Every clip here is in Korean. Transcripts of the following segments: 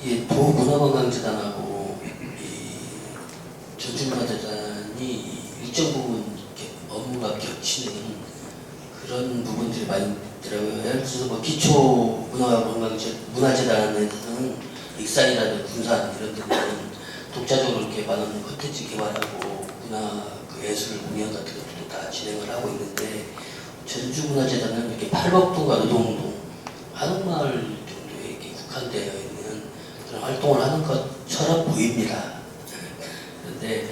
이 도문화관광재단하고 이 전주문화재단이 일정 부분 이렇게 업무가 겹치는 그런 부분들이 많이 있더라고요. 예를 들어서 뭐 기초문화재단에서는 익산이라든지 군산 이런 데는 독자적으로 이렇게 많은 콘텐츠 개발하고 문화 그 예술 공연 같은 것들도 다 진행을 하고 있는데, 전주문화재단은 이렇게 팔복동과 노동동, 한옥마을 정도에 이렇게 국한되어 있는 그런 활동을 하는 것처럼 보입니다. 그런데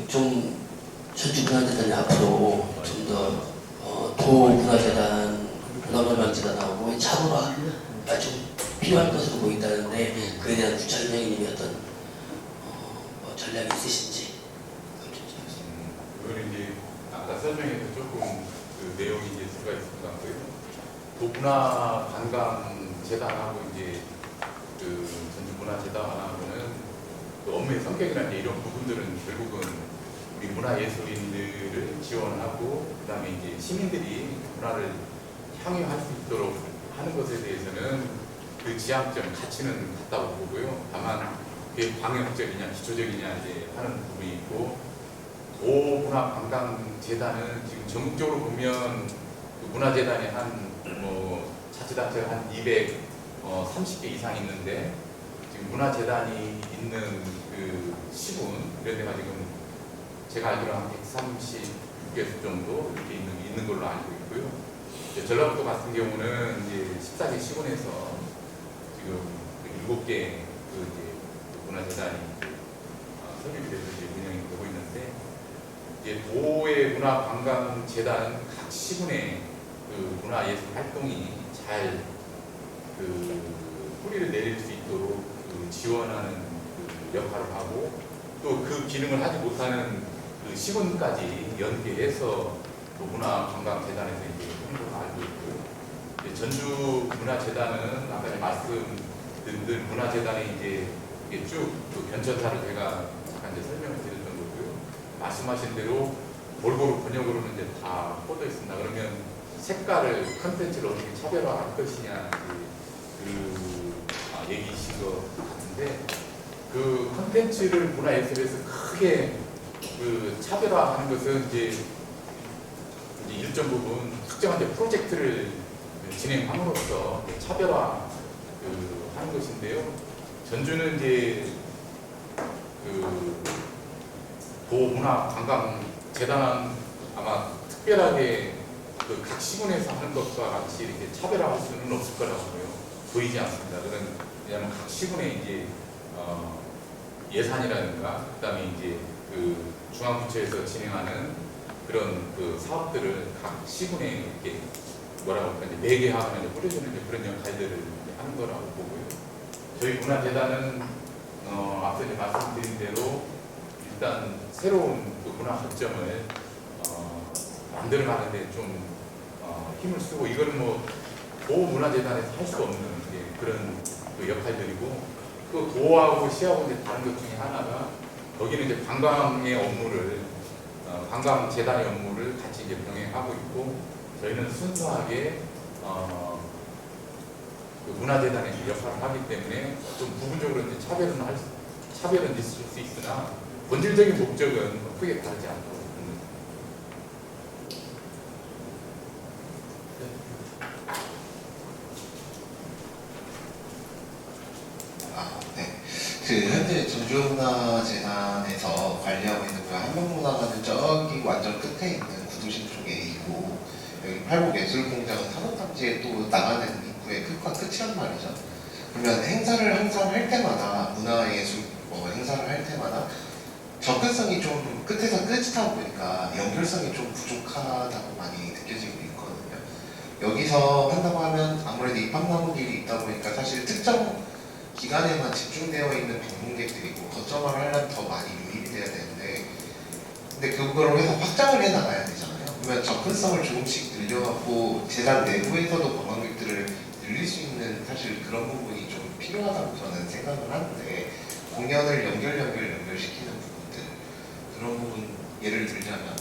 좀 전주문화재단이 앞으로 좀 더 도문화재단, 문화관광재단하고 차별화가 좀 필요할 것으로 보인다는데, 그에 대한 구차장님이 어떤 뭐 전략이 있으신지. 그거는 이제 아까 설명에서 조금 그 내용이 이제 들어가 있을 것 같고요. 도문화관광재단하고 이제 그 전주문화재단하고는 그 업무의 성격이나 이런 부분들은 결국은 우리 문화예술인들을 지원하고, 그다음에 이제 시민들이 문화를 향유할 수 있도록 하는 것에 대해서는 그 지향점 가치는 같다고 보고요. 다만 그게 방역적이냐 기초적이냐 이제 하는 부분이 있고, 도문화관광재단은 지금 전국적으로 보면 그 문화재단이 한 뭐 자치단체가 한 230개 이상 있는데, 지금 문화재단이 있는 그 시군 이런 데가 지금 제가 알기로 한 136개 정도 이렇게 있는 걸로 알고 있고요. 전라북도 같은 경우는 이제 14개 시군에서 지금 7개 그 이제 문화재단이 설립이 돼서 이제 운영이 되고 있는데, 이제 도의 문화관광재단 각 시군의 그 문화예술 활동이 잘 그 뿌리를 내릴 수 있도록 그 지원하는 그 역할을 하고, 또 그 기능을 하지 못하는 그 시군까지 연계해서 그 문화관광재단에서 이제 행동을 알고 있고요. 전주문화재단은 아까 말씀드린 문화재단에 이제 쭉 그 변천사를 제가 잠깐 이제 설명을 드렸던 거고요. 말씀하신 대로 골고루 번역으로는 이제 다 뻗어 있습니다. 그러면 색깔을, 컨텐츠를 어떻게 차별화할 것이냐 그 얘기이신 것 같은데, 그 컨텐츠를 문화예술에서 크게 그 차별화하는 것은 이제 일정 부분 특정한 이제 프로젝트를 진행함으로써 차별화 하는 것인데요. 전주는 이제 그 도문화관광재단은 아마 특별하게 그 각 시군에서 하는 것과 같이 이렇게 차별화할 수는 없을 거라고 보이지 않습니다. 왜냐하면 각 시군에 이제 예산이라든가, 그다음에 이제 그 중앙부처에서 진행하는 그런 그 사업들을 각 시군에 이렇게 뭐라고 할까, 매개하거나 뿌려주는 그런 역할들을 하는 거라고 보고요. 저희 문화재단은 앞서 이제 말씀드린 대로 일단 새로운 그 문화 거점을 만들어가는데 좀 힘을 쓰고, 이거는 뭐 도문화재단에서 할 수 없는 그런 그 역할들이고, 그 도하고 시하고 이제 다른 것 중에 하나가, 거기는 이제 관광의 업무를 관광재단의 업무를 같이 이제 병행하고 있고, 저희는 순수하게 그 문화재단의 역할을 하기 때문에 좀 부분적으로 이제 차별은 있을 수 있으나 본질적인 목적은 크게 다르지 않고. 현재 전주문화재단에서 관리하고 있는 그 한명문화관은 저기 완전 끝에 있는 구도심 쪽에 있고, 여기 팔복예술공장은 산업단지에 또 나가는 입구의 끝과 끝이란 말이죠. 그러면 행사를 항상 할 때마다, 문화예술 행사를 할 때마다 접근성이 좀 끝에서 끝이다 보니까 연결성이 좀 부족하다고 많이 느껴지고 있거든요. 여기서 한다고 하면 아무래도 입학나무길이 있다 보니까 사실 특정 기간에만 집중되어 있는 방문객들이고, 거점화를 하려면 더 많이 유입이 돼야 되는데, 근데 그거를 해서 확장을 해 나가야 되잖아요. 그러면 접근성을 조금씩 늘려갖고 재단 내부에서도 관광객들을 늘릴 수 있는 사실 그런 부분이 좀 필요하다고 저는 생각을 하는데, 공연을 연결시키는 부분들, 그런 부분 예를 들자면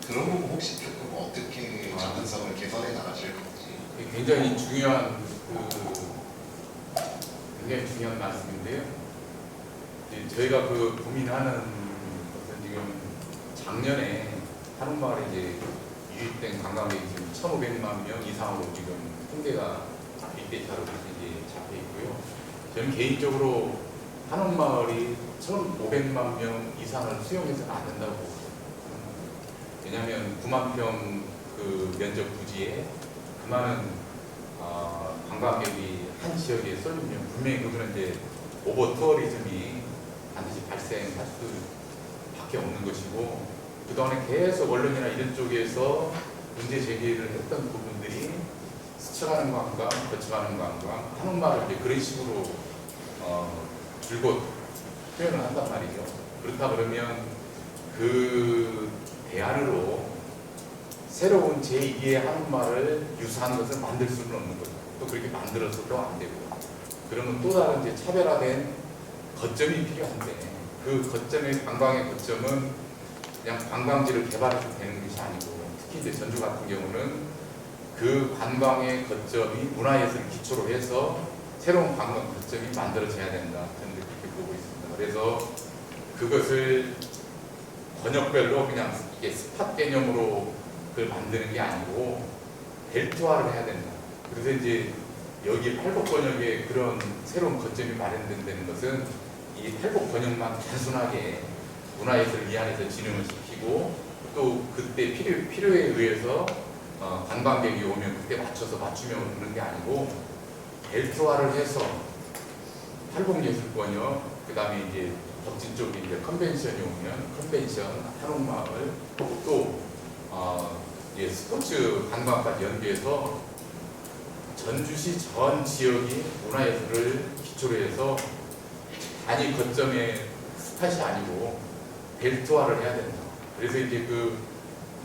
그런 부분 혹시 조금 어떻게 접근성을 개선해 나가실 건지. 굉장히 중요한 굉장히 중요한 말씀인데요. 이제 저희가 그 고민하는 것은 지금 작년에 한옥마을에 이제 유입된 관광객이 지금 1,500만 명 이상으로 지금 통계가 빅데이터로 이제 잡혀 있고요. 저는 개인적으로 한옥마을이 1,500만 명 이상을 수용해서는 안 된다고 보거든요. 왜냐하면 9만 평 그 면적 부지에 그 많은 관광객이 한 지역에 쏠리면 분명히 그거는 이제 오버 투어리즘이 반드시 발생할 수밖에 없는 것이고, 그동안에 계속 언론이나 이런 쪽에서 문제 제기를 했던 부분들이 스쳐가는 관광, 거쳐가는 관광, 한옥마을을 이제 그런 식으로 줄곧 표현을 한단 말이죠. 그렇다 그러면 그 대안으로 새로운 제2의 한옥마을을 유사한 것을 만들 수는 없는 거죠. 또 그렇게 만들어서도 안 되고, 그러면 또 다른 이제 차별화된 거점이 필요한데, 그 거점의 관광의 거점은 그냥 관광지를 개발해도 되는 것이 아니고, 특히 이제 전주 같은 경우는 그 관광의 거점이 문화예술을 기초로 해서 새로운 관광 거점이 만들어져야 된다. 저는 그렇게 보고 있습니다. 그래서 그것을 권역별로 그냥 이게 스팟 개념으로 그걸 만드는 게 아니고 벨트화를 해야 된다. 그래서 이제 여기 팔복 권역에 그런 새로운 거점이 마련된다는 것은 이 팔복 권역만 단순하게 문화예술 이 안에서 진흥을 시키고, 또 그때 필요에 의해서 관광객이 오면 그때 맞추면 그런 게 아니고 벨트화를 해서 팔복예술권역, 그 다음에 이제 덕진 쪽에 이제 컨벤션이 오면 컨벤션, 한옥마을, 또 이제 스포츠 관광까지 연계해서 전주시 전 지역이 문화예술을 기초로 해서 단위 거점의 스팟이 아니고 벨트화를 해야 된다. 그래서 이제 그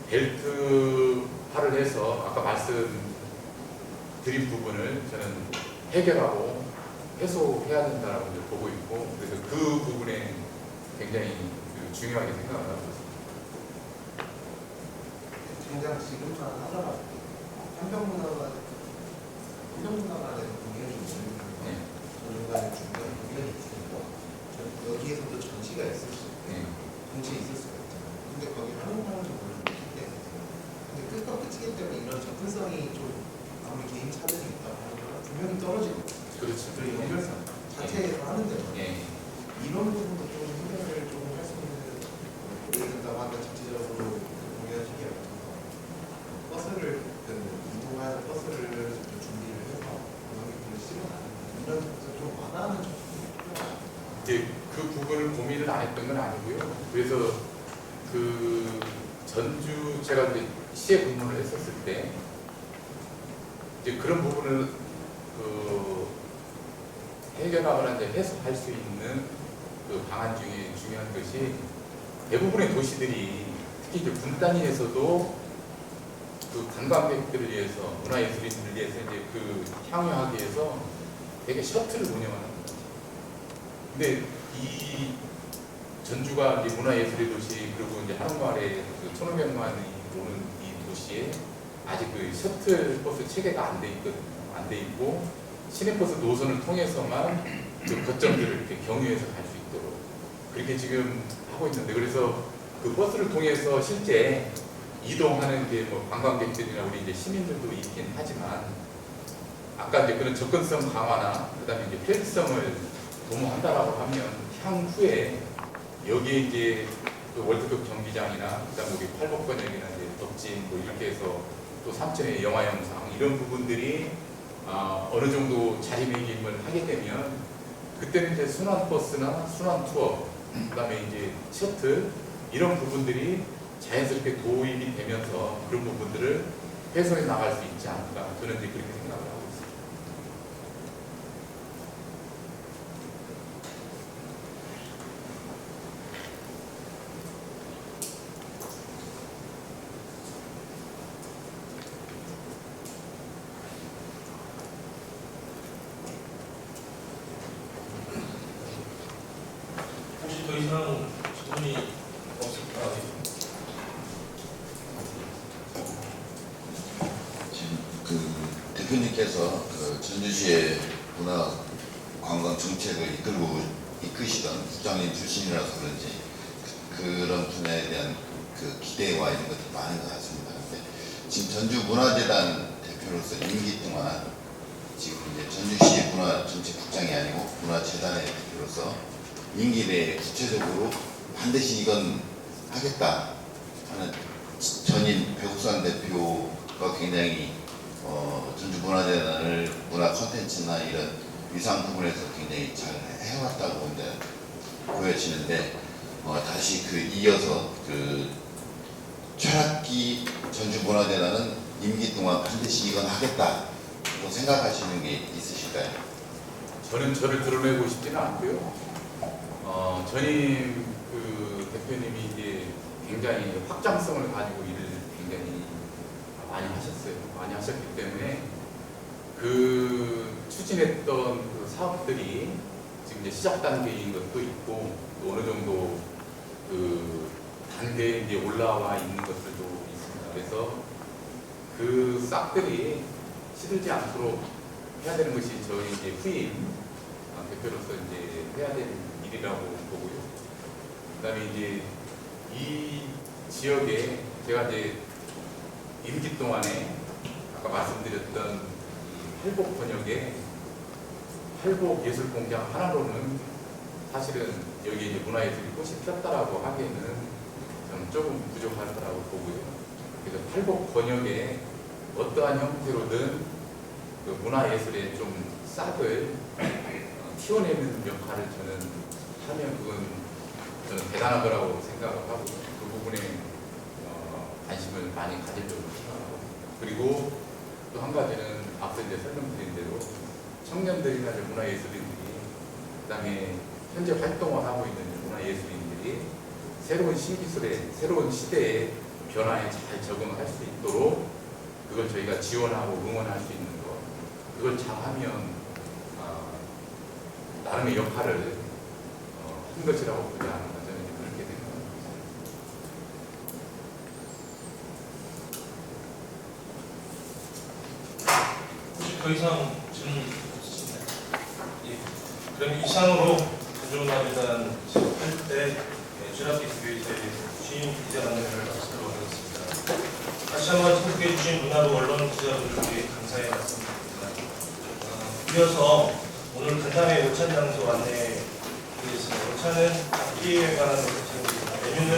벨트화를 해서 아까 말씀드린 부분을 저는 해결하고 해소해야 된다고 이제 보고 있고, 그래서 그 부분에 굉장히 중요하게 생각을 하고 있습니다. 당장 지금만 하더라도 환경문화가 대해서 공연이 있는 전중간에 중간에 공연이 있으니까 여기에서도 전시가 있을 수 있고 동시에 있을 수가 있잖아요. 근데 거기 한옥마을은 별로 없기 때문에, 근데 끝과 끝이기 때문에 이런 접근성이 좀 아무리 개인 차별이 있다고 하더라도 분명히 떨어지고, 그렇죠. 그리고 연결성 자체에서 하는 데는 이런 부분도 좀 해결을 좀 할 수 있는, 예를 든다고 하면 자체적으로 공연 시기에 버스를 이동하는 버스를 좀 준비를 해서 관광객들을 실어나는 이런 것을 좀 완화하는 접근이 필요하다. 이제 그 부분을 고민을 안 했던 건 아니고요. 그래서 그 전주 제가 이제 시에 근무를 했었을 때 이제 그런 부분을 해결하거나 이제 해소할 수 있는 그 방안 중에 중요한 것이, 대부분의 도시들이 특히 이제 군 단위에서도 그 관광객들을 위해서, 문화예술인들을 위해서 이제 그 향유하기 위해서 되게 셔틀을 운영하는 거죠. 근데 이 전주가 이제 문화예술의 도시, 그리고 이제 한옥마을에 그 1,500만이 오는 이 도시에 아직 그 셔틀 버스 체계가 안 돼 있거든요. 안 돼 있고 시내버스 노선을 통해서만 그 거점들을 이렇게 경유해서 갈 수 있도록 그렇게 지금 하고 있는데, 그래서 그 버스를 통해서 실제 이동하는 게 뭐 관광객들이나 우리 이제 시민들도 있긴 하지만, 아까 이제 그런 접근성 강화나 그다음에 이제 편리성을 도모한다라고 하면 향후에 여기에 이제 또 월드컵 경기장이나 그다음에 우리 팔복권역이나 이제 덕진 뭐 이렇게 해서 또 삼천의 영화 영상 이런 부분들이 어느 정도 자리매김을 하게 되면, 그때는 이제 순환 버스나 순환 투어, 그다음에 이제 셔틀 이런 부분들이 자연스럽게 도입이 되면서 그런 부분들을 해소해 나갈 수 있지 않을까, 저는 이제 그렇게 생각을 하고 있습니다. 혹시 더 이상 질문이 없을까요? 지금 그 대표님께서 그 전주시의 문화 관광 정책을 이끄시던 국장님 출신이라서 그런지 그런 분야에 대한 그 기대와 이런 것들이 많은 것 같습니다. 근데 지금 전주문화재단 대표로서 임기 동안 지금 이제 전주시 문화정책국장이 아니고 문화재단의 대표로서 임기 내에 구체적으로 반드시 이건 하겠다 하는 전임 배국산 대표가 굉장히 전주문화재단을 문화 콘텐츠나 이런 위상 부분에서 굉장히 잘 해왔다고 이제 보여지는데 다시 그 이어서 그 최학기 전주문화재단은 임기 동안 반드시 이건 하겠다고 생각하시는 게 있으실까요? 저는 저를 드러내고 싶지는 않고요. 전임 그 대표님이 이제 굉장히 확장성을 가지고 일을 굉장히 많이 하셨어요. 많이 하셨기 때문에 그 추진했던 그 사업들이 지금 이제 시작 단계인 것도 있고 또 어느 정도 그 단계에 이제 올라와 있는 것들도 있습니다. 그래서 그 싹들이 시들지 않도록 해야 되는 것이 저희 이제 후임 대표로서 이제 해야 될 일이라고 보고요. 그다음에 이제 이 지역에 제가 이제 임기 동안에 아까 말씀드렸던 팔복 번역의 팔복 예술 공장 하나로는 사실은 여기 이제 문화예술이 꽃이 피었다라고 하기에는 저는 조금 부족할 거라고 보고요. 그래서 팔복 번역의 어떠한 형태로든 그 문화예술의 좀 싹을 틔워내는 역할을 저는 하면 그건 저는 대단한 거라고 생각을 하고 그 부분에 관심을 많이 가지려고 생각하고 그리고 또 한 가지는 앞서 이제 설명드린 대로 청년들이나 문화예술인들이 그다음에 현재 활동을 하고 있는 문화예술인들이 새로운 신기술에 새로운 시대의 변화에 잘 적응할 수 있도록 그걸 저희가 지원하고 응원할 수 있는 것 그걸 잘하면 나름의 역할을 한 것이라고 보지 않을까 저는 그렇게 생각합니다. 혹시 더 이상 질문 없으신가요? 예. 그럼 이상으로 전주문화재단 지급할 때 최학기 대표이사의 취임 기자간담회를 마치도록 하겠습니다. 다시 한번 참석해 주신 문화부 언론 기자분들께 감사의 말씀드립니다. 이어서 오늘 간담회 오찬 장소 안내드리겠습니다. 오찬은 악기에 관한 오찬입니다. 메뉴는